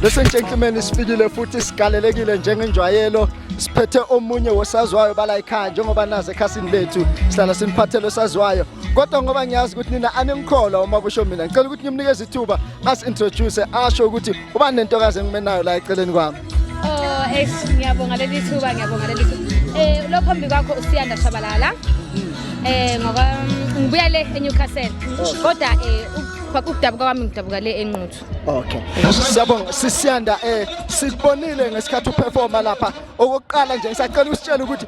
Listen gentlemen, sifikile futhi sigalelekile njengenjwayelo siphethe omunye wosazwayo bala ekhaya njengoba naze ekhasini lethu sihlala siniphathele osazwayo kodwa ngoba ngiyazi ukuthi nina anengikholwa uma kusho mina ngicela ukuthi ngimnikeze ithuba introduce asho ukuthi ubani nentokazi engimenayo la eceleni kwami. Ngiyabonga leli thuba lo phambi kwakho uSiyanda Shabalala ngoba ngibuya le eNewcastle kodwa ukudabuka kwami ngidabuka le eNquthu. Okay. Siyabonga Siyanda sikubonile ngesikhathi uperforma lapha okokuqala nje ngisacela usitshela ukuthi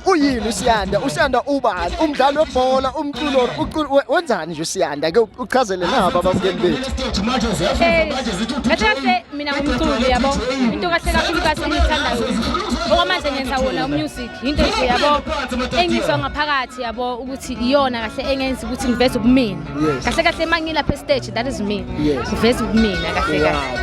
uyini uSiyanda ubani umdlali webhola umculo wenzani nje uSiyanda ke uchazele nabo ababukeli bethu. Ngathi mina ngumculi yabo into kahle kakhulu engiyithandayo okwamanje ngenza wona music into nje yabo engizwa ngaphakathi yabo ukuthi iyona kahle engenza ukuthi ngiveze ubumina kahle mangilapha stage that is me ngiveze ubumina kahle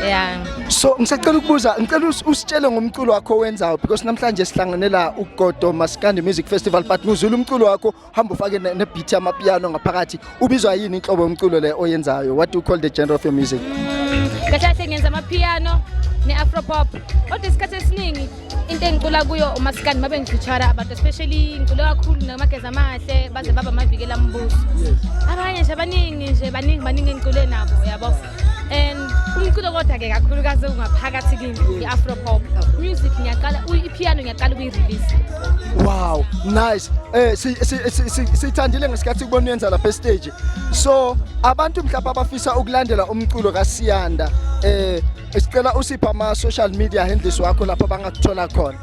yeah. So ngisacela ukubuza ngicela usitshele ngomculo wakho wenzayo because namhlanje sihlanganela uGodo Maskandi Music Festival but ngizula umculo wakho hamba ufake ne beat yamapiano ngaphakathi ubizwa yini inhlobo yomculo le oyenzayo what do you call the genre of your music? Kahle ngenza amapiano ne afropop kodwa isikhathi esiningi into engicula kuyo uMaskandi mabe ngifeature abantu especially ngicula kakhulu namageza amahle baze baba mavikela ambuso abanye nje baningi engicule nabo yabo and umculo kodwa ke kakhulukazi ungaphakathi kimi iafropop music ngiyaqala ipiano ngiyaqala ukuyirelease. Wow, nice. Sithandile ngesikhathi kubona uyenza lapha stage. So abantu mhlawumbe abafisa ukulandela umculo kaSiyanda sicela usipha ama social media handles wakho lapha bangakuthola khona.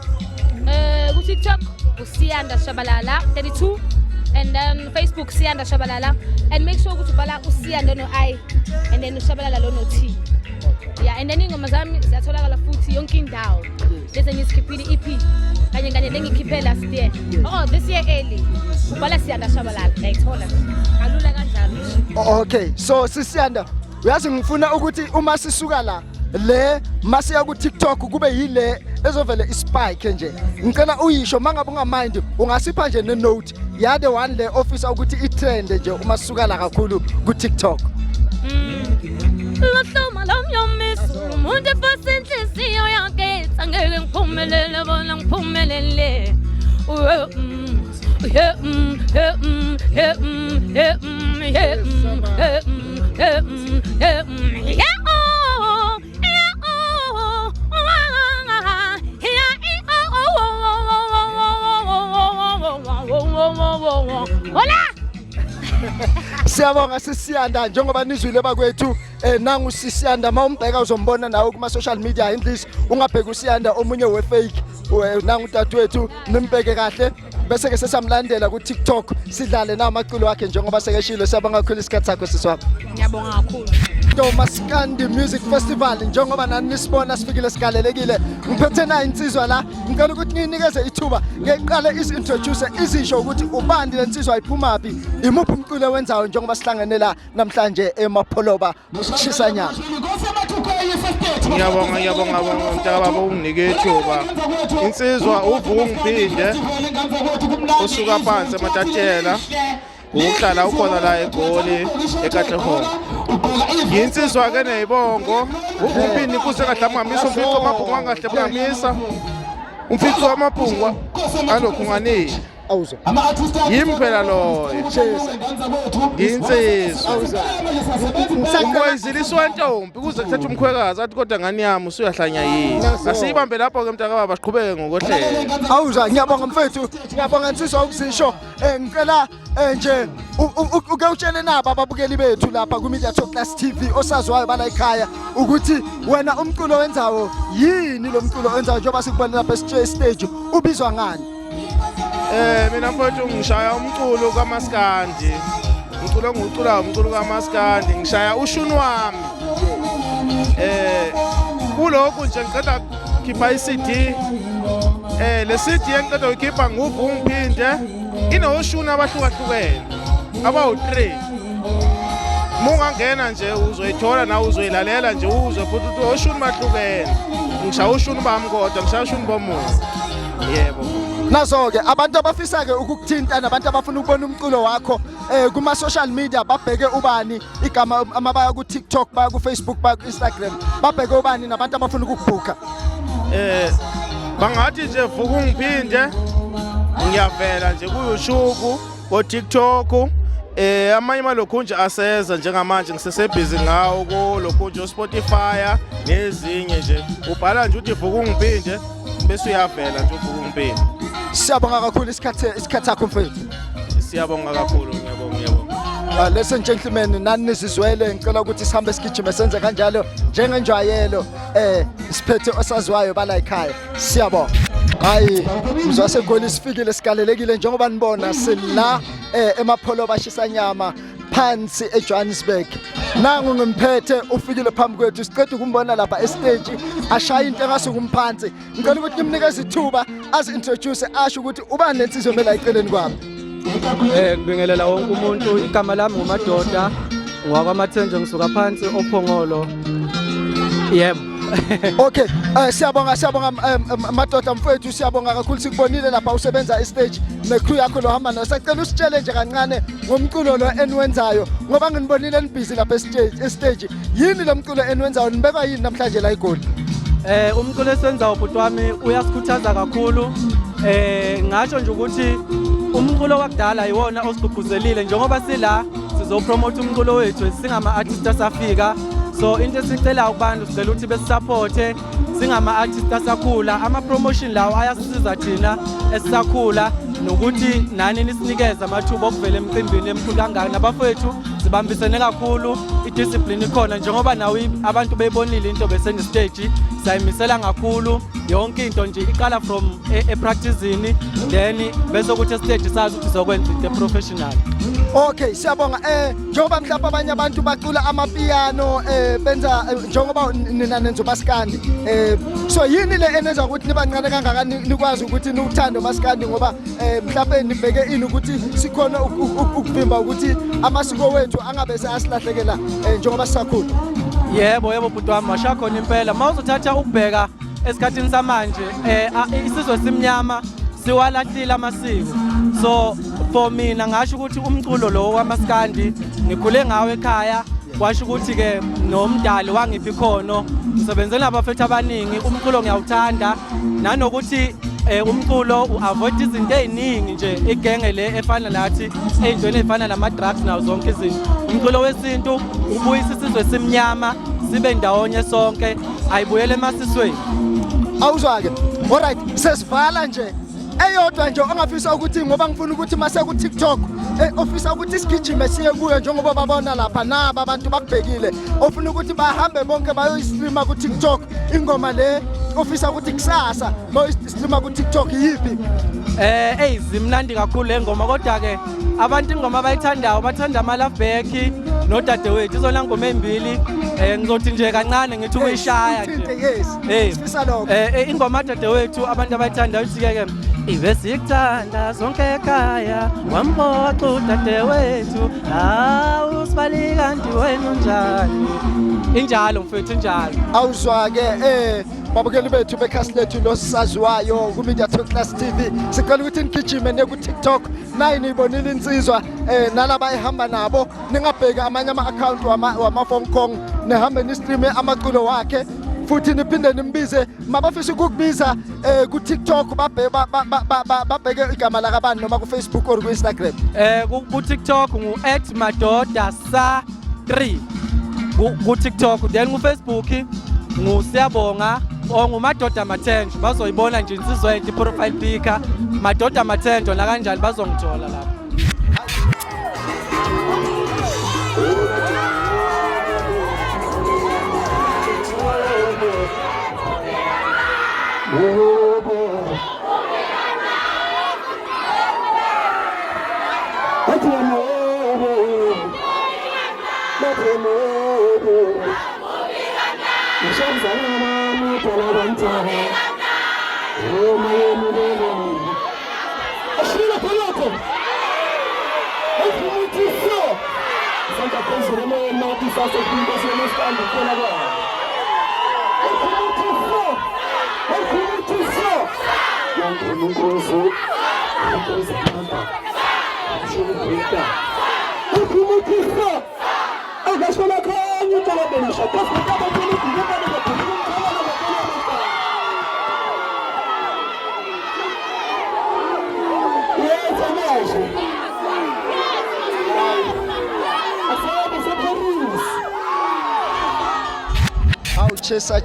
Ku TikTok uSiyanda Shabalala 32 and then Facebook Siyanda Shabalala and make sure ukuthi ubhala uSiyanda no I and then uShabalala lo no T. Yeah, and then ingoma zami ziyatholakala futhi yonke indawo. Bese ngisikhiphile EP kanye lengikhiphe last year. This year early. Ubhala Siyanda Shabalala ngayithola. Alula kanjalo. Okay, so Siyanda uyazi ngifuna ukuthi uma sisuka la le masiya ku TikTok kube yile ezovele ispike nje ngicela uyisho mangabe ungamind ungasipha nje ne note ya the one le officer ukuthi itrend nje uma sisuka la kakhulu ku TikTok. Lahloma lomyomiso umuntu fosenhlisiyo yakhe angeke ngiphumelele bona ngiphumelele hola. Siyabonga Siyanda njengoba nizwile bakwethu nangu Siyanda mawumbheka uzombona nawe kuma social media handles ungabheka uSiyanda omunye wefake nangu dadwethu nimbheke kahle bese ke sesamlandela ku TikTok sidlale na amaculo wakhe njengoba sekeshilo siyabonga kakhulu isikhathi sakho siswapha. Ngiyabonga kakhulu. Maskandi Music Festival njengoba nani nisibona sifikile sigalelekile ngiphethe na insizwa la ngicela ukuthi nginikeze ithuba ngeqale introduce izisho ukuthi ubani lensizwa iphumaphi imuphi umculo owenzayo njengoba sihlanganela namhlanje eMapholoba ushisa nyama. Ngiyabonga mntaka baba unginike ithuba insizwa uvuka ngiphinde usuka phansi ematatshela ukuhlala ukhona la eGoli eKatlehong yinsizwa ke nezibongo uphini kuse kahle amamisa umfico amabhungu angahle bungamisa umfico wamabhungu alokhu ngani awuzwa yimi phela loyo insizwa umboyiziliswa ntombi kuze kuthatha umkhwekazi athi kodwa ngani yami usuyahlanya yini asibambe lapho ke mntaka baba siqhubeke ngokohlela. Awuzwa ngiyabonga mfethu ngiyabonga insizwa ukuzisho ngicela nje uke utshele nabo ababukeli bethu lapha ku Media Talk Class TV osazwayo bala ekhaya ukuthi wena umculo wenzawo yini lo mculo wenzawo njengoba sikubona lapha stage ubizwa ngani? Mina mfowethu ngishaya umculo kaMaskandi. Umculo kaMaskandi ngishaya ushuni wami. Kulokhu nje ngicela khipha iCD lesithi yenqeda uyikhipha nguvungiphinde inoshuni abahlukahlukene abawu-3 mungangena nje uzoyithola nawe uzoyilalela nje uzwe futhi ukuthi oshuni bahlukene ngishaya ushuni bami kodwa ngishaya ushuni bomuntu yebo nazo-ke abantu abafisa-ke ukukuthinta nabantu abafuna ukubona umculo wakho kuma-social media babheke ubani igama baya ku-TikTok baya ku-Facebook baya ku-Instagram babheke ubani nabantu abafuna ukukubhukha bangathi nje vuka ungiphinde ngiyavela nje ku-YouTube ko-TikTok amanye malokhu nje aseza njengamanje ngisesebhizi ngawo kolokhu nje Spotify nezinye nje ubhala nje uthi vuka ungiphinde bese uyavela nje uvuka ungiphinde. Siyabonga kakhulu isikhathi sakho mfethu. Siyabonga kakhulu ngiyabonga. Ladies and gentlemen, nani nizizwele ngicela ukuthi sihambe sigijime senze kanjalo njengenjwayelo siphethe osaziwayo bala ekhaya. Siyabonga. Hayi mzwase Goli sifikile sigalelekile njengoba nibona sila emapholo bashisa nyama phansi eJohannesburg. Nangu ngimphethe ufikile phambi kwethu siqeda ukumbona lapha estage ashaya into engasuka umphansi. Ngicela ukuthi nimnikeze ithuba azi-introduce asho ukuthi ubani lensizwe mela eceleni kwami. Ngibingelela wonke umuntu igama lami nguMadoda ngwakwaMathenjwa ngisuka phansi oPhongolo. Yebo. Okay, siyabonga Madoda mfethu siyabonga kakhulu sikubonile lapha usebenza estage necrew yakho lo hamba nayo. Sacela usitshele nje kancane ngomculo lo eniwenzayo ngoba nginibonile nibhizi lapha estage. Yini lo mculo eniwenzayo nibeka yini namhlanje la eGoli? Umculo esenzayo bhuti wami uyasikhuthaza kakhulu. Ngasho nje ukuthi umculo wakudala yiwona osigqugquzelile njengoba sila sizopromote umculo wethu singama artists asafika. So into esicela kubantu sicela ukuthi besupporte singama artists asakhula ama promotion lawo ayasisiza thina esisakhula nokuthi nani nisinikeza amathuba okuvela emcimbini emkhulu kangaka nabafowethu sibambisene kakhulu idiscipline ikhona njengoba nawe abantu beyibonile into besene stage sayimisela kakhulu yonke into nje iqala from practicing then bese ukuthi stage sazi ukuthi sizokwenza into professional. Okay siyabonga njengoba mhlawumbe abanye abantu bacula amapiano benza njengoba nina nenzo maskandi so yini le enenza ukuthi nibancane kangaka nikwazi ukuthi niuthando maskandi ngoba mhlawumbe nibheke ini ukuthi sikhona ukuvimba ukuthi amasiko wethu angabe asilahlekela njengoba sisakhula. Yebo bhuti wami washakhona impela mawuzothatha ukubheka esikhathini samanje isizwe simnyama siwalahlile amasiko. So for mina ngasho ukuthi umculo lo wamaskandi ngikhule ngawo ekhaya washo ukuthi ke nomdali wangiphi khono ngisebenzela abafethu abaningi umculo ngiyawuthanda nanokuthi umculo uavoid izinto eziningi nje igenge le efana nathi ezintweni ezifana nama drugs nazo zonke izinto. Umculo wesintu ubuyisa isizwe simnyama sibe ndawonye sonke ayibuyele emasisweni. Awuzwa-ke alright sesivala nje eyodwa nje ongafisa ukuthi ngoba ngifuna ukuthi mase ku TikTok ofisa ukuthi sigijime siye kuyo njengoba babona lapha naba abantu bakubhekile ofuna ukuthi bahambe bonke bayoyistreama ku TikTok ingoma le ofisa ukuthi kusasa bayoyistreama ku TikTok yipi? Zimnandi kakhulu le ngoma kodwa ke abantu ingoma abayithandayo bathanda ama love back nodadewethu izona ngoma ezimbili ngizothi nje kancane ngithi ukuyishaya nje. Sifisa lokho. Ingoma dadewethu abantu abayithandayo uthi-ke ibesikuthanda sonke ekhaya wamboxa udadewethu usibali kanti wena unjani injalo mfethu injalo. Awuzwa-ke babukeli bethu bekhasi lethu losisaziwayo ku-Media Talk Class TV sicela ukuthi nigijime niye ku-TikTok nayi niyibonile insizwa nalaba ehamba nabo ningabheki amanye ama-account wama-Hong Kong nihambe nistreame amaculo wakhe futhi niphinde nimbize mabafisa ukukubiza ku-TikTok babheke igama lakabani noma ku-Facebook or ku-Instagram. Ku-TikTok ngu@madodasa3 ku-TikTok then ku-Facebook ngusiyabonga nguMadoda Mathenjwa bazoyibona nje insizwa yethu profile picture Madoda Mathenjwa la kanjani bazongithola lapha. Mshamzana mama mutala bantara. Oh my Yoko. Santa Cruz, no Monte Fácil, que não está no canal.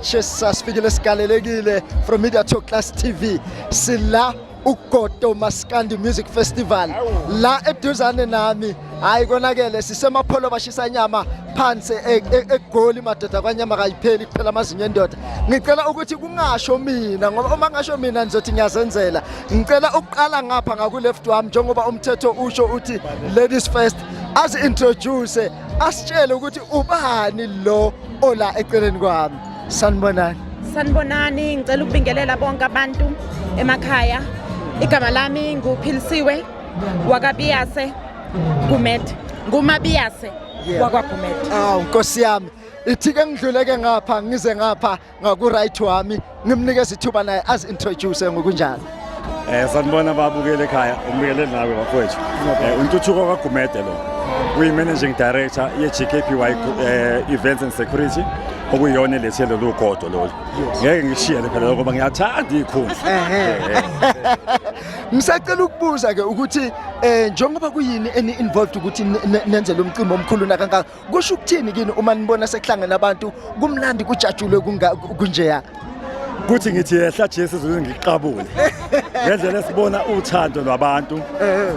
Chesa sifikile sigalelekile from Media Talk Class TV sila uGodo Maskandi Music Festival la eduzane nami hayi konakele sisemapholo bashisa nyama phansi eGoli madoda kwanyama kayipheli kuphela amazinyo endoda ngicela ukuthi kungasho mina ngoba uma ngasho mina nizothi ngiyazenzela ngicela ukuqala ngapha ngaku left wami njengoba umthetho usho uthi ladies first as introduce asitshele ukuthi ubani lo ola eceleni kwami. Sanibonani, ngicela ukubingelela bonke abantu emakhaya. Igama lami nguPhilisiwe wakabiyase Gumet. Ngumabiyase wakwaGumet. Nkosi yami. Ithike ngidluleke ngapha ngize ngapha ngaku right wami ngimnikeza ithuba naye as introduce ngokunjalo. Sanibona babukele ekhaya, umbukele nawe bafowethu. Untuthuko kaGumede lo. Uyi managing director ye GKPY Events and Security. Okuyona lethelo loGodo lo. Ngeke ngishiye phela ngoba ngiyathanda ikhumbi. Ngisacela ukubuza ke ukuthi njengoba kuyini eni involved ukuthi nenze lo mcimbi omkhulu nakanga kusho ukuthini kini uma nibona sekuhlangana nabantu kumlandi kujatshulwe kunjeya. Kuthi ngithi ehla Jesu ngiqabule ngendlela sibona uthando lwabantu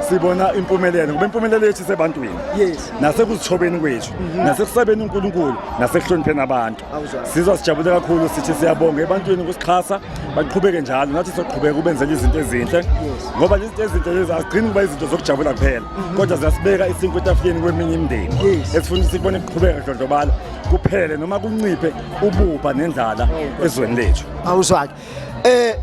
sibona impumelelo ngoba impumelelo yethu sebantwini yes nasekuzithobeni kwethu nasekusabeni uNkulunkulu nasekuhlonipheni abantu sizwa sijabule kakhulu sithi siyabonga ebantwini ukusixhasa baqhubeke njalo nathi soqhubeka ubenzele izinto ezinhle ngoba lezi izinto lezi azigcini kuba izinto zokujabula kuphela kodwa ziyasibeka isinko etafuleni kweminye imindeni esifuna sibone ukuqhubeka dlondlobala kuphele noma kunciphe ubupha nendlala ezweni lethu. Awuzwaki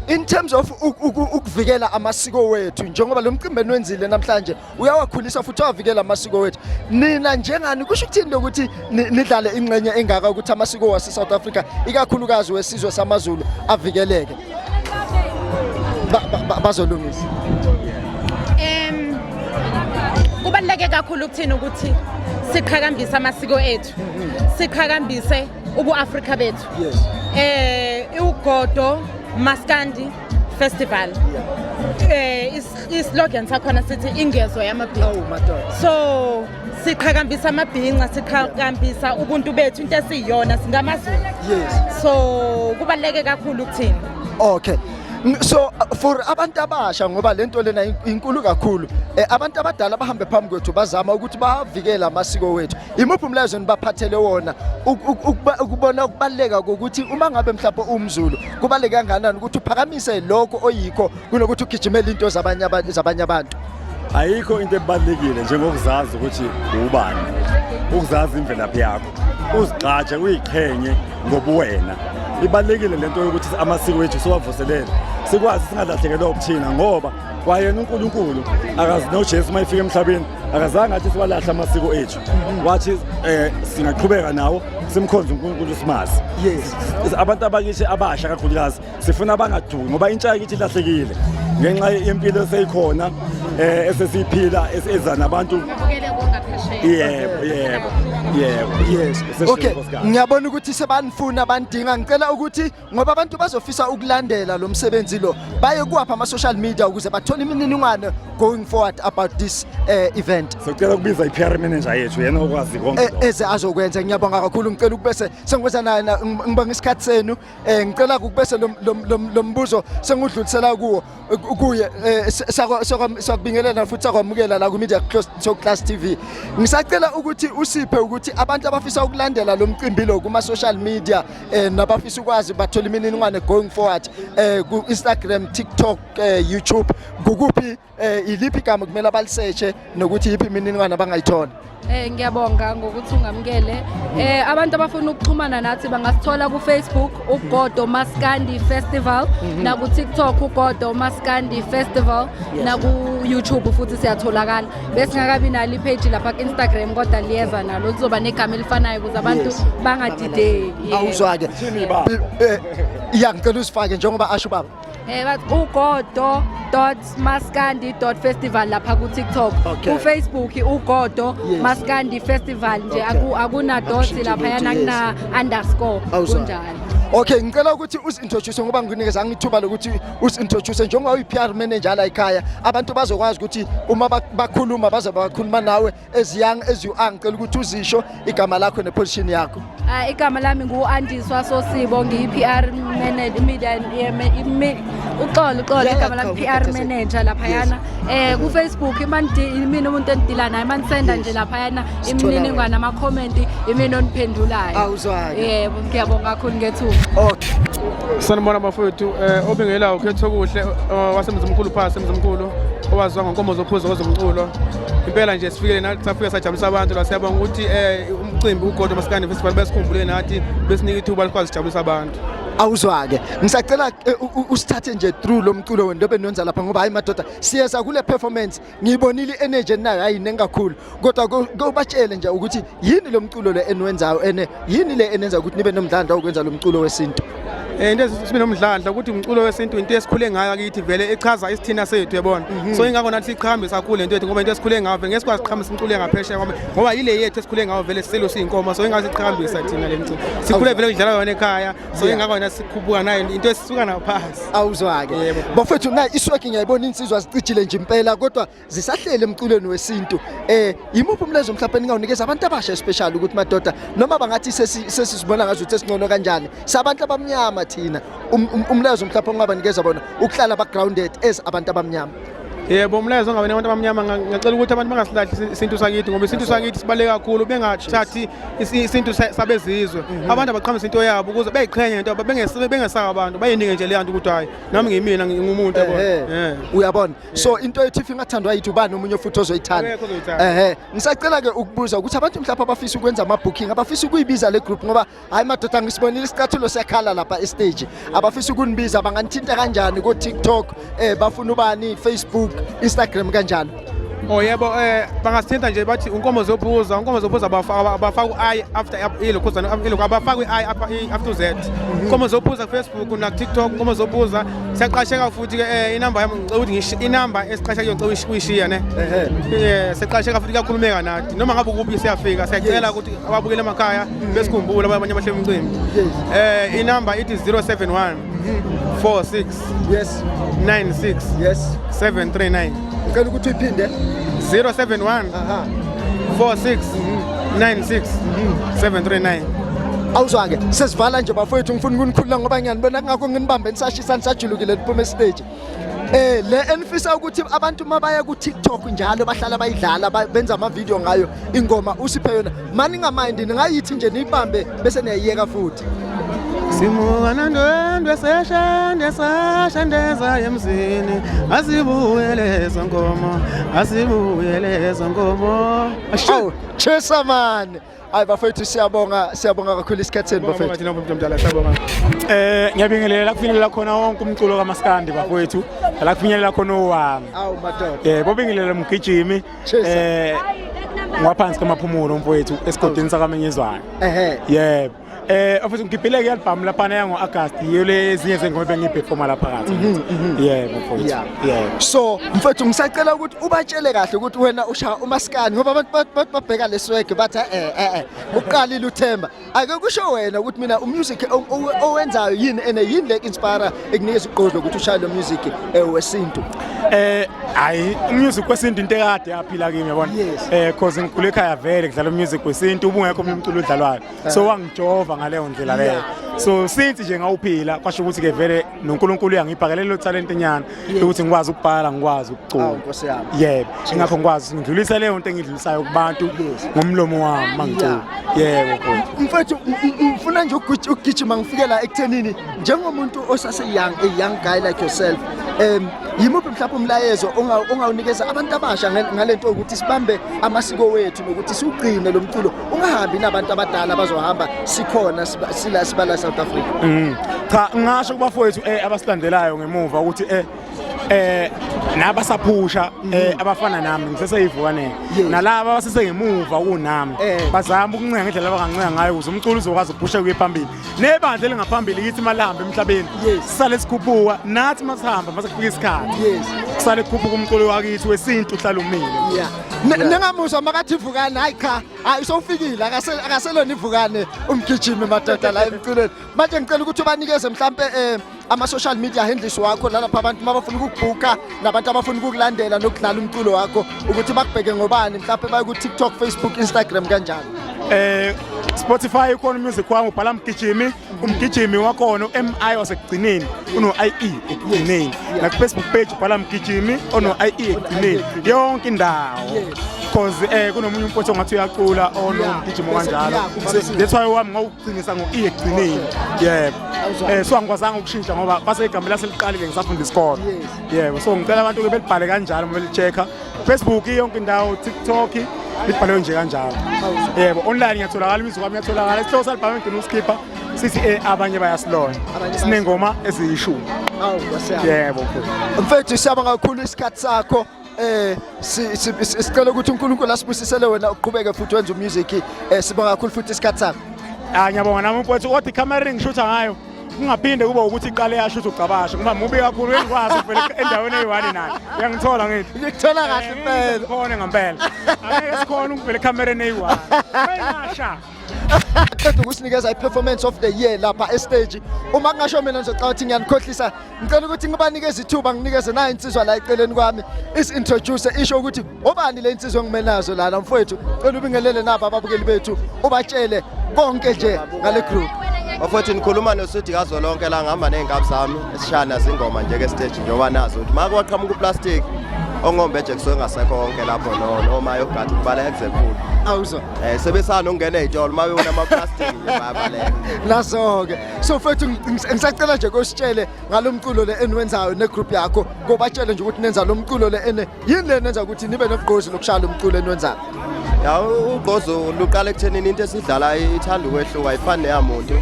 in terms of ukuvikela amasiko wethu njengoba lo mcimbi enwenzile namhlanje uyawakhulisa futhi awavikela amasiko wethu nina njengani kusho ukuthini lokuthi nidlale ingcenye engaka ukuthi amasiko wase South Africa ikakhulukazi wesizwe samaZulu avikeleke bazolungisa. Kubaluleke kakhulu ukuthina ukuthi siqhakambise amasiko ethu siqhakambise ubuAfrika bethu. uGodo Maskandi Festival islogan sakhona sithi ingezo yamabhinqa. So siqhakambisa amabhinqa siqhakambisa ubuntu bethu into esiyona singamaZulu. So kubaluleke kakhulu ukuthina. Okay. So for abantu abasha ngoba lento lena inkulu kakhulu abantu abadala bahambe phambi kwethu bazama ukuthi bavikele amasiko wethu imuphi umlayezo nibaphathele wona ukubona ukubaleka ukuthi uma ngabe mhlawumbe umZulu kubaleka kangakanani ukuthi uphakamise lokho oyikho kunokuthi ugijimele into zabanye abantu. Ayikho into ebalekile njengokuzazi ukuthi ubani ukuzazi imvelaphi yakho uzigqaje uyiqhenye ngobuwena ibalekile lento yokuthi amasiko wethu siwavuselele sikwazi singadahlekelwa ukuthina ngoba kwayena uNkulunkulu akazi noJesu mayifika emhlabeni akazange athi siwalahla amasiko ethu wathi singaqhubeka nawo simkhonze uNkulunkulu simazi. Abantu abakithi abasha kakhulukazi sifuna abangaduki ngoba intsha yakithi ilahlekile ngenxa yempilo eseyikhona esesiphila eza nabantu. Yebo. Yes. Okay. Ngiyabona ukuthi sebanifuna bandinga ngicela ukuthi ngoba abantu bazofisa ukulandela lo msebenzi lo baye kuapha ama social media ukuze bathole imininingwane going forward about this event. Sicela kubiza iPR manager yethu yena okwazi konke eze azokwenza. Ngiyabonga kakhulu ngicela ukubese sengikwenza naye ngibonga isikhathi senu ngicela ukubese lo mbuzo sengudlulisela kuwo kuye sakubingelela futhi sakwamukela la ku Media Talk Class TV. Ngisacela ukuthi usiphe ukuthi abantu abafisa ukulandela lo mcimbi lo kuma social media nabafisa ukwazi bathola imininingwane going forward ku Instagram, TikTok, YouTube kukuphi iliphi igama kumele abalisearche nokuthi yiphi imininingwane abangayithola. Ngiyabonga ngokuthi ungamukele. Abantu abafuna ukuxhumana nathi bangasithola ku Facebook uGodo Maskandi Festival na ku TikTok uGodo Maskandi Festival na ku YouTube futhi siyatholakala. Bese ngakabi nali page lapha ku Instagram kodwa liyeza nalo lizoba negama elifanayo ukuze abantu bangadideki. Awuzwake. Ngicela usifake njengoba asho baba. Bathi ugodo.maskandi.festival lapha ku TikTok. Ku Facebook ugodo Maskandi Festival nje akuna dot lapha yana kuna underscore kunjalo. Okay, ngicela ukuthi usintroduce ngoba nginikeza ngithuba lokuthi usintroduce njengoba uyi-PR manager la ekhaya abantu bazokwazi ukuthi uma bakhuluma bakhuluma nawe as young as you are ngicela ukuthi uzisho igama lakho neposition yakho. Igama lami ngu-Andiswa Sosibo ngiyi-PR manager media uxolo igama lami PR manager lapha yana ku Facebook imina umuntu endila naye manisenda nje lapha yana imininingwane ama comment imina oniphendulayo. Awuzwake. Yebo ngiyabonga kakhulu ngethuba. Okay. Sanibona bafowethu obengela ukhetho kuhle wasemzimkhulu phasi emzimkhulu owaziwa ngonkomo zophuzo kwezomculo. Impela nje sifikele nathi safika sajabulisa abantu la siyabonga ukuthi umcimbi uGodo Maskandi Festival besikhumbule nathi besinika ithuba likwazi ukujabulisa abantu. Awuzwake ngisacela usithathe nje through lo mculo wenu ndobe nonza lapha ngoba hayi madoda siyeza kule performance ngiyibonile energy nayo ayinengi kakhulu kodwa kubatshele nje ukuthi yini lo mculo le enwenzayo yini le enenza ukuthi nibe nomdlandla ukwenza lo mculo wesintu. Into sibe nomdlandla ukuthi umculo wesintu into esikhule ngayo akithi vele echaza isithina sethu yabona. So ingakho nathi sichambisa kakhulu lento yethu ngoba into esikhule ngayo vele ngesikwazi sichambisa umculo engaphesheya ngoba yile yethu esikhule ngayo vele siselo siyinkomo so ingakho sichambisa thina le mculo. Sikhule vele idlala yona ekhaya so ingakho sikhuphuka nayo into esisuka naphasi. Awuzwake bafethu na iswaki ngiyayibona insizwa zicijile nje impela kodwa zisahlele emculweni wesintu yimuphi umlezo mhlawumbe ningawunikeza abantu abasha especially ukuthi madoda noma bangathi sesizibona ngazo ukuthi singcono kanjani sabantu abamnyama thina umlezo mhlawumbe ongabanikeza bona ukuhlala backgrounded as abantu abamnyama. Yebo umlezo ngabe nabantu abamnyama ngicela ukuthi abantu bangasilahli isintu sakithi ngoba isintu sakithi sibaleke kakhulu bengathathi isintu sabezizwe abantu abaqhamisa into yabo ukuze beyiqhenye into bengesaka abantu bayinike nje le yanto ukuthi hayi nami ngimina ngumuntu yabona. Uyabona so into ethi ingathandwa yithi ubani umunye futhi ozoyithanda. Ngisacela ke ukubuza ukuthi abantu mhlawumbe abafisa ukwenza ama booking abafisa ukuyibiza le group ngoba hayi madoda ngisibonile isicathulo sekhala lapha e stage abafisa ukunibiza banganithinta kanjani ku TikTok bafuna ubani Facebook Instagram kanjalo. Yebo bangasithinta nje bathi unkomo zophuza abafaka u-I after ilokhuzana abafaka i after Z. Unkomo zophuza Facebook na TikTok unkomo zophuza siyaqasheka futhi ke inamba yami ngicela ukuthi ngisho inamba esiqasheka ngicela uyishiya ne. Siqasheka futhi kakhulumeka nathi noma ngabe ukuphi siyafika siyacela ukuthi ababukele emakhaya besikhumbule abanye abahleli umcimbi. Inamba ithi 071 46 yes 96 yes 739. Ngicela ukuthi uyiphinde 071 46 96 739. Awuzwake sesivala nje bafowethu ngifuna ukunikhulula ngoba ngiyanibona ngakho nginibambe nisashisana sajulukile liphuma stage. Le enfisa ukuthi abantu mabaya ku TikTok njalo bahlala bayidlala benza ama video ngayo ingoma usiphe yona mani ngamind ningayithi nje niyibambe bese niyayiyeka futhi. Simuka ndwendwe seshandeza emzini asibuyeleza ngomo Asho chesa man hayi bafethu siyabonga kakhulu isikhathi senu bafethu. Ngiyabingelela kufinyelela khona wonke umculo kaMaskandi bafethu la kufinyelela khona owami. Awu madoda. Bobingelela umgijimi ngaphansi kwamaphumulo mfowethu esigodini sakamenyezwana. Yebo. Ofisi ngibhile ke album lapha na ngo-August yile ezinye zengoma bengiperforma lapha phakathi. Yebo mfowethu. Yebo. So mfowethu ngisacela ukuthi ubatshele kahle ukuthi wena usha uMaskandi ngoba abantu babheka lesweke bathi uqalile uThemba ake kusho wena ukuthi mina umusic owenzayo yini yini le inspire ekunikeza uqozo ukuthi ushaye lo music wesintu. Hayi umusic wesintu into ekade yaphila kimi yabona. Cause ngikhule ekhaya vele kudlala umusic wesintu ubungekho umculo odlalwayo. So wangijova ngaleyo ndlela leyo. So since nje ngawuphila kwasho ukuthi ke vele noNkulunkulu uyangipha lelo talent enyana ukuthi ngikwazi ukubhala ngikwazi ukucula. Nkosi yami. Yebo ingakho ngikwazi ngidlulisa leyo nto engidlulisayo kubantu ngomlomo wami mangicula. Yebo mfethu ngifuna nje ukugijima ngifike la ekuthenini njengomuntu osase young a young guy like yourself yimuphi mhlawumbe umlayezo ongawunikeza abantu abasha ngalento ukuthi sibambe amasiko wethu nokuthi siugcine lo mculo ungahambi nabantu abadala abazohamba sikhona sibala South Africa. Cha ngisho kubafowethu abasilandelayo ngemuva ukuthi nabasaphusha abafana nami ngiseseyivukaneni nalabo abasise ngemuva kunami bazama ukuncenga ngendlela abangancenga ngayo ukuze umculo uzokwazi ukuphusha kuye phambili nebandla lingaphambili yithi malahamba emhlabeni sisale sikhuphuka nathi masihamba masifika isikhathi sisale sikhuphuka umculo wakithi wesintu uhlala umile. Ningamuzwa makathi ivukane hayi cha usowufikile akaselona ivukane umgijimi madoda la emculweni manje ngicela ukuthi ubanikeze mhlambe ama social media handles wakho lapha abantu mabafuna ukubhuka nabantu abafuna ukukulandela nokudlala umculo wakho ukuthi bakubheke ngobani mhlambe baye ku TikTok, Facebook, Instagram kanjalo. Spotify ukhona music wami ubhala mgijimi umgijimi wakhona MI wasekugcineni uno IE ekugcineni na Facebook page ubhala mgijimi ono IE ekugcineni yonke indawo because kunomunye umfowethu ongathi uyacula ono mgijimi kanjalo that's why wami ngawugcinisa ngo E ekugcineni so angikwazanga ukushintsha ngoba base igama laseliqalile ngisafunda isikole so ngicela abantu ke belibhale kanjalo belichecka Facebook yonke indawo TikTok libhalwe nje kanjalo yebo online ngiyatholakala imizwa wami ngiyatholakala isihloko salibhame ngidina uskipper sithi abanye bayasilona sinengoma eziyishumi yebo mfethu siyabonga kakhulu isikhathi sakho sicela ukuthi uNkulunkulu asibusisele wena uqhubeke futhi wenze music sibonga kakhulu futhi isikhathi sakho. Ngiyabonga nami mfowethu kodwa icamera ngishutha ngayo kungaphinde kube ukuthi iqale yashutha ucabasha ngoba mubi kakhulu uyakwazi vele endaweni eyi1 nayo uyangithola ngithi ngikuthola kahle impela khona ngempela angeke sikhona ukuvela ecamereni eyi1 bayasha qeda ukusinikeza i-performance of the year lapha e-stage uma kungasho mina ngizocela ukuthi ngiyanikhohlisa ngicela ukuthi ngibanikeze ithuba nginikeze nayo insizwa la eceleni kwami is-introduce isho ukuthi obani le insizwa ngimenazo lana mfowethu cela ubingelele nabo ababukeli bethu ubatshele konke nje ngale group. Bafowethu nikhuluma noSuthi Kazolonke la ngihamba ney'nkabi zami esishana zingoma nje ke-stage njengoba nazo ukuthi ma kwaqhamuka uplastic ongombe nje kusuke ngasekho konke lapho noma yogadi kubala example awuzwa sebesana ukungena ey'tolo ma bebona ama-plastic nje bayabaleka nazo-ke so mfethu ngisacela nje kositshele ngalo mculo le eniwenzayo negroup yakho kobatshele nje ukuthi nenza lo mculo le ene yini le nenza ukuthi nibe nobugqozi lokushaya lo mculo eniwenzayo. Ya ugqozo luqala ekuthenini into esidlala ithanda ukwehluka ayifani neyamuntu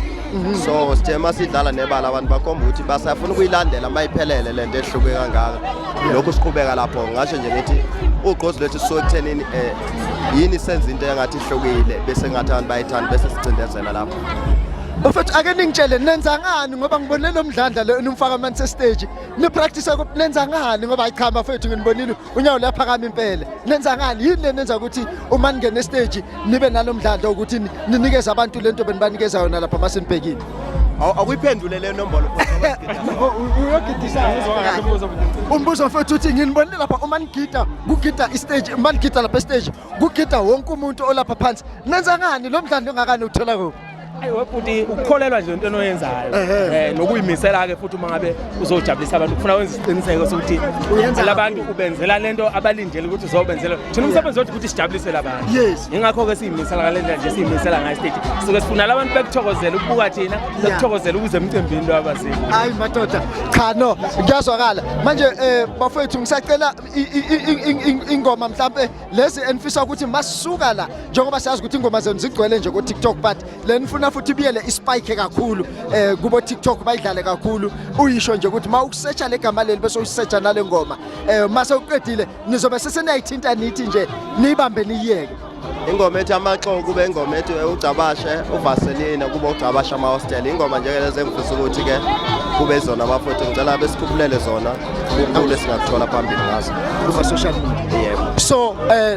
so sithe masidlala nebala abantu bakhomba ukuthi basafuna ukuyilandela mayiphelele lento ehluke kangaka lokho siqhubeka lapho ngasho nje ngithi ugqozi lethu sisuke ekuthenini yini senza into engathi ihlukile bese ngathi abantu bayithanda bese sicindezela lapho. Mfethu ake ningitshele nenza ngani ngoba ngibonile lo mdlandla lo enimfaka manje stage ni practice ukuthi nenza ngani ngoba ayikhamba mfethu nginibonile unyawo laphakama impela nenza ngani yini le nenza ukuthi uma ningene stage nibe nalo mdlandla ukuthi ninikeze abantu lento benibanikeza yona lapha masenibhekile. Awuyiphendule le nombolo uyogidisa umbuzo mfethu uthi nginibonile lapha uma nigida kugida istage uma nigida lapha stage kugida wonke umuntu olapha phansi nenza ngani lo mdlandla ongakani uthola kuphi? Ayiwe futhi ukukholelwa nje into oyenzayo nokuyimisela ke futhi uma ngabe uzojabulisa abantu kufuna wenza isiqiniseko sokuthi labantu ubenzela lento abalindele ukuthi uzobenzela thina umsebenzi wethu ukuthi sijabulise labantu ingakho ke siyimisela ngalendlela nje siyimisela ngayo stage suke sifuna labantu bekuthokozela ukubuka thina bekuthokozela ukuze emcimbini lo abasini. Hayi madoda cha no ngiyazwakala manje bafethu ngisacela ingoma mhlambe lezi enifisa ukuthi masisuka la njengoba siyazi ukuthi ingoma zenu zigcwele nje ku TikTok but le nifuna futhi biyele ispike kakhulu kubo TikTok bayidlale kakhulu uyisho nje ukuthi mawukusearcha legama leli bese uyisearcha nale ngoma mase uqedile nizobe sesenayithinta nithi nje nibambe niyeke ingoma ethi amaxoko kube ingoma ethi uGcabashe uVaseline kube uGcabashe ama-hostel ingoma nje lezi engifisa ukuthi ke kube zona abafowethu ngicela besikhuphulele zona kukhulu esingakuthola phambili ngazo kuma social media. Yebo. So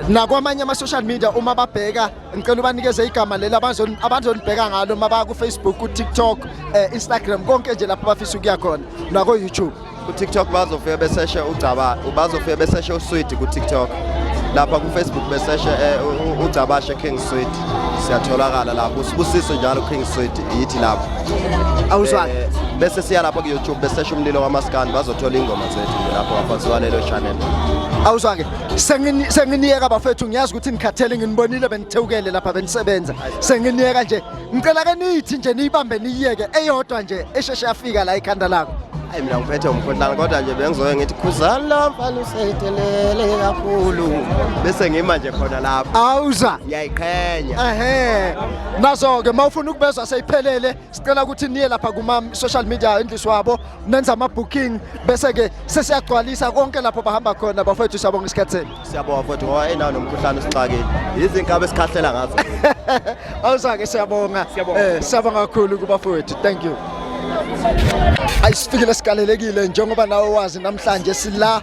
nakwamanye ama social media uma babheka ngicela ubanikeze igama leli abazonibheka ngalo uma baya ku Facebook ku TikTok Instagram konke nje lapho bafisa ukuya khona nako YouTube ku TikTok bazofika beseshe bazofika beseshe uSweet ku TikTok lapha ku Facebook beseshe uGcabashe King Sweet siyatholakala lapho usibusiso njalo King Sweet yithi lapho awuzwani bese siya lapha ku YouTube beseshe umlilo wamaskandi bazothola ingoma zethu lapho ngaphansi lelo channel. Awuzwake senginiyeka bafethu ngiyazi ukuthi nikhathele nginibonile benithewukele lapha benisebenza senginiyeka nje ngicela ke nithi nje niyibambe niyeke eyodwa nje esheshe yafika la ekhanda lakho hayi mina ngiphethe umkhuhlane kodwa nje bengizoye ngithi khuzala mfana usetelele kakhulu bese ngima nje khona lapha awuza ngiyayiqhenya nazo ke mawufuna ukubezwa seyiphelele sicela ukuthi niye lapha kuma social media endlisi wabo nenza ama booking bese ke sesiyagcwalisa konke lapho bahamba khona bafethu siyabonga isikhatheni siyabonga futhi ngoba enawo nomkhuhlane usixakile izinkabe esikhahlela ngazo awuza ke siyabonga siyabonga kakhulu kubafethu thank you ayisifikile sikalelekile njengoba nawe wazi namhlanje sila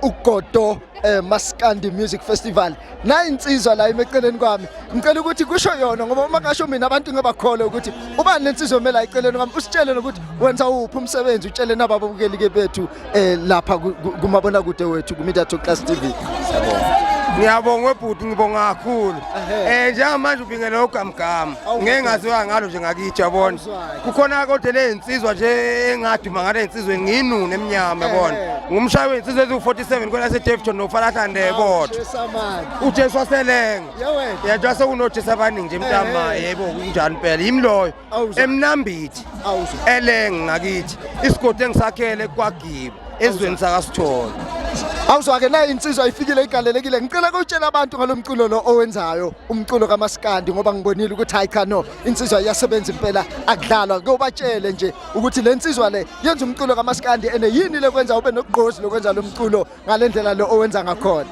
uGodo Maskandi Music Festival na insizwa la emeceleni kwami ngicela ukuthi kusho yona ngoba uma ngasho mina abantu ngebakhole ukuthi ubani lensizwa emela eceleni kwami usitshele ukuthi wenza uphi umsebenzi utshele nababukeli ke bethu lapha kumabona kude wethu ku Media Talk Class TV ngiyabonga webhuti ngibonga kakhulu njengamanje ubingele ugamgama ngeke ngaziwa ngalo nje ngakithi yabona kukhona kodwa lezinsizwa nje engathi mangale insizwe nginune emnyama yabona ngumshayi wensizwe ezu47 kwela seDevton noFalahlande bodwa uJesu waselenge yajwa sekunoJesu abaningi nje mntama yebo kunjani phela imloyo emnambithi elenge ngakithi isigodi engisakhele kwaGibo ezweni sakaSithola awuzwa ke na insizwa ifikile igalelekile ngicela ukutshela abantu ngalomculo lo owenzayo umculo kaMaskandi ngoba ngibonile ukuthi hayi cha no insizwa iyasebenza impela akudlalwa kuyobatshele nje ukuthi le nsizwa le yenza umculo kaMaskandi ene yini lekwenza ube nokugqozi lokwenza lo mculo ngalendlela lo owenza ngakhona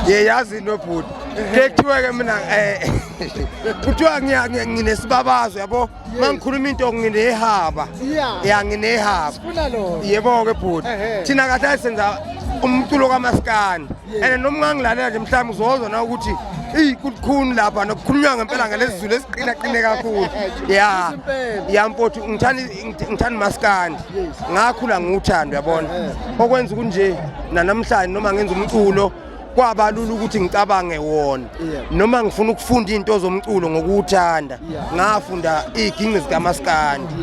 yazi no bhuti kuthiwa ke mina kuthiwa nginesibabazo yabo mangikhuluma into nginehaba nginehaba sifuna lo yebo ke bhuti thina kahle senza umculo kaMaskandi ene noma ngangilalela nje mhlawumbe uzozwa na ukuthi kukhulu lapha nokukhulunywa ngempela ngalesizulu esiqinaqine kakhulu yampothi ngithanda Maskandi ngakhula ngiwuthanda yabona okwenza kunje namhlanje noma ngenza umculo kwabalula ukuthi ngicabange wona noma ngifuna ukufunda into zomculo ngokuthanda ngafunda iginqi zikaMaskandi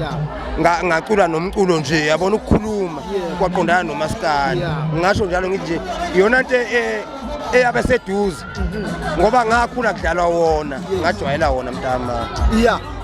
ngacula nomculo nje yabona ukukhuluma kwaqondana noMaskandi ngisho njalo ngithi nje iyona into eyabe seduze ngoba ngakhula kudlalwa wona ngajwayela wona mntama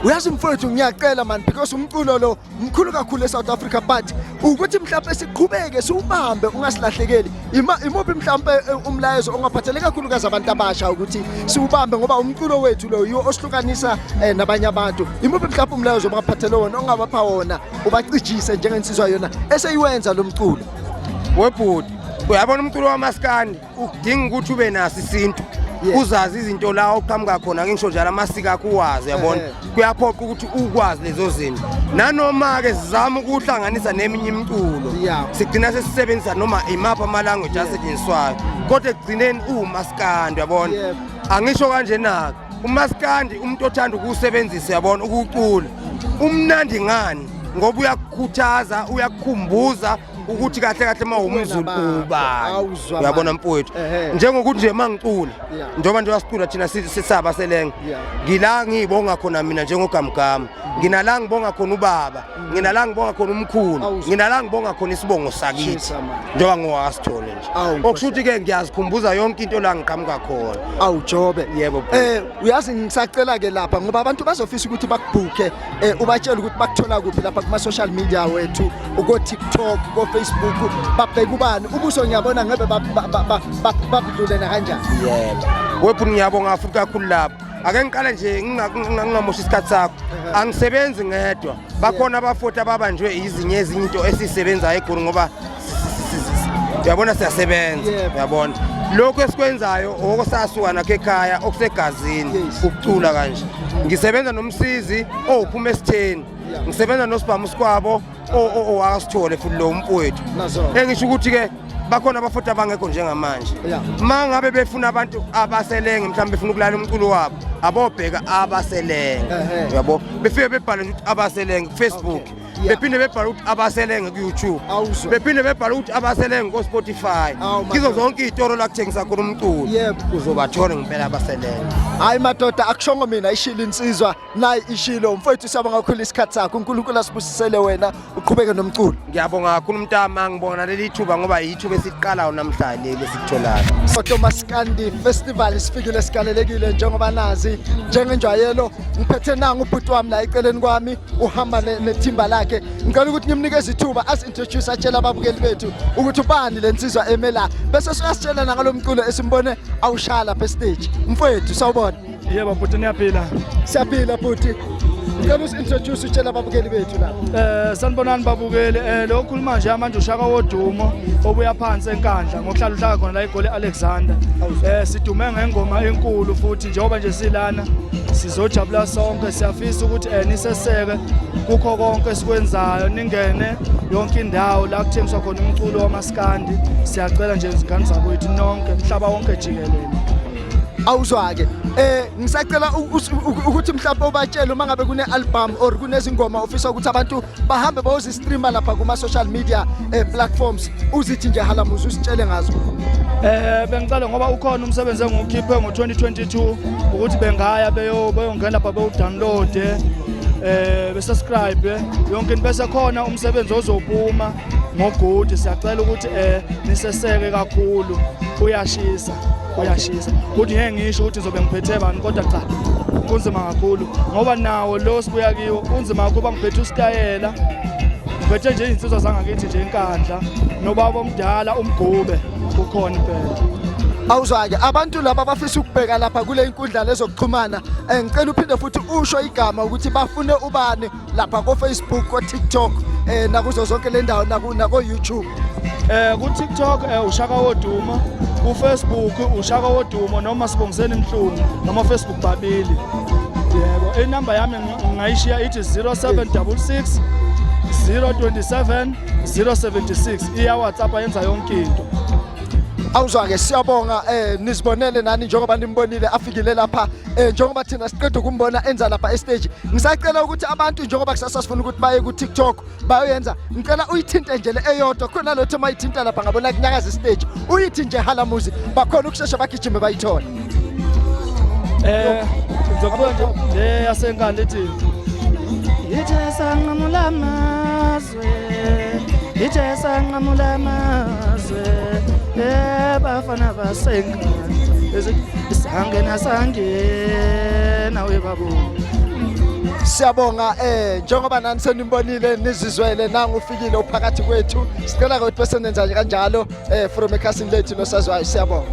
uyazi mfowethu ngiyacela man because umculo lo mkhulu kakhulu eSouth Africa but ukuthi mhlawumbe siqhubeke siubambe ungasilahlekeli imuphi mhlawumbe umlayezo ongaphathele kakhulu kaza abantu abasha ukuthi siubambe ngoba umculo wethu lo yiwo osihlukanisa nabanye abantu imuphi mhlawumbe umlayezo ongaphathele wona ongabapha wona ubacijise njengensizwa yona eseyiwenza lo mculo webhuti uyabona umculo kaMaskandi udinga ukuthi ube naso isintu uzazi izinto la oqhamuka khona ngisho njalo amasiko akho uwazi yabona kuyaphoqa ukuthi ukwazi lezo zinto nanoma ke sizama ukuhlanganisa neminye imiculo sigcina sesisebenzisa noma imapha ama language asetshenziswayo kodwa egcineni uMaskandi yabona angisho kanje naka uMaskandi umuntu othanda ukusebenzisa yabona ukucula umnandi ngani ngoba uyakukhuthaza uyakukhumbuza ukuthi kahle kahle mawumzulu ubani uyabona mfowethu njengokuthi nje mangicula njengoba nje wasicula thina sisaba selenge ngila ngibonga khona mina njengogamgama nginala ngibonga khona ubaba nginala ngibonga khona umkhulu nginala ngibonga khona isibongo sakithi njengoba ngowakasithole nje okushuthi ke ngiyazikhumbuza yonke into la ngiqhamuka khona awujobe yebo uyazi ngisacela ke lapha ngoba abantu bazofisa ukuthi bakubhuke ubatshela ukuthi bakuthola kuphi lapha kuma social media wethu uko TikTok uko Facebook babheka ubani ubuso ngiyabona ngebe babudlule na kanjani yebo wephu ngiyabonga futhi kakhulu lapha ake ngiqale nje ngingamoshi isikhathi sakho angisebenzi ngedwa bakhona abafoti ababanjwe ezinye into esisebenza eGoli ngoba uyabona siyasebenza uyabona lokho esikwenzayo okosasuka nakhe ekhaya okusegazini ukucula kanje ngisebenza nomsizi ophuma esitheni ngisebenza noSibhamu Sikwabo owakasithole futhi lo mfowethu engisho ukuthi ke bakhona abafoti abangekho njengamanje mangabe befuna abantu abaselenge mhlawumbe befuna ukulala umculo wabo abobheka abaselenge yabo befike bebhale ukuthi abaselenge kuFacebook bephinde bebhala ukuthi abaselenge kuYouTube bephinde bebhala ukuthi abaselenge kuSpotify kizo zonke izitoro la kuthengisa khona umculo uzobathola ngempela abaselenge hayi madoda akushongo mina ishilo insizwa nayi ishilo mfowethu siyabonga kakhulu isikhathi sakho uNkulunkulu asibusisele wena uqhubeke nomculo ngiyabonga kakhulu mntama ngibonga leli ithuba ngoba yithuba esiqalayo namhlanje lesikutholayo Godo Maskandi Festival sifikile sikalelekile njengoba nazi njengenjwayelo ngiphethe nanga ubhuti wami la eceleni kwami uhamba nethimba lakhe yakhe ngicela ukuthi ngimnikeze ithuba as-introduce atshela ababukeli bethu ukuthi ubani le nsizwa emela bese siyasitshela nangalomculo esimbone awushaya lapha estage mfowethu sawubona yebo bhuti niyaphila siyaphila bhuti ngicela usi-introduce utshela ababukeli bethu lapha sanibonani babukeli lo khuluma nje manje uShaka Wodumo obuya phansi enkandla ngokuhlala uhlaka khona la eGoli Alexander sidume ngengoma enkulu futhi njengoba nje silana sizojabula sonke siyafisa ukuthi niseseke kukho konke esikwenzayo ningene yonke indawo la kuthengiswa khona umculo wamaskandi siyacela nje izingane zakwethu nonke umhlaba wonke jikelele awuzwa-ke ngisacela ukuthi mhlawumbe ubatshele uma ngabe kune-album or kunezingoma ofisa ukuthi abantu bahambe bayozistreama lapha kuma-social media platforms uzithi nje halamuzi usitshele ngazo bengicela ngoba ukhona umsebenzi engiwukhiphe ngo-2022 ukuthi bengaya beyongena lapha bewudownloade besubscribe yonke into bese khona umsebenzi ozophuma ngogudi siyacela ukuthi niseseke kakhulu uyashisa ukuthi ngeke ngisho ukuthi ngizobe ngiphethe bani kodwa cha kunzima kakhulu ngoba nawo lo sibuya kiwo kunzima kakhulu ngiphethe usitayela ngiphethe nje izinsizwa zangakithi nje enkandla nobaba omdala umgube ukhona impela awuzwa-ke abantu laba bafisa ukubheka lapha kule inkundla lezokuxhumana ngicela uphinde futhi usho igama ukuthi bafune ubani lapha ko-Facebook ko-TikTok nakuzo zonke le ndawo nako-YouTube ku-TikTok uShaka Wodumo ku-Facebook uShaka Wodumo noma Sibongiseni Mhlungu noma Facebook babili yebo inamba yami ngingayishiya ithi 0766 027 076 iya WhatsApp yenza yonke into awuzwa-ke siyabonga nizibonele nani njengoba nimbonile afikile lapha njengoba thina siqeda ukumbona enza lapha estage ngisacela ukuthi abantu njengoba kusasa sifuna ukuthi baye ku-TikTok bayoyenza ngicela uyithinte nje le eyodwa khona lotho uma yithinta lapha ngabona kunyakaza istage uyithi nje halamuzi bakhona ukushesha bagijime bayithole ngizokubuka nje yasenkandla ethi yithe sanqamula amazwe yithe sanqamula amazwe bafana basenkandla sangena webabo siyabonga njengoba nani senimbonile nizizwele nangu ufikile uphakathi kwethu sicela ukuthi bese nenza kanjalo from ekhasini lethu losazwayo siyabonga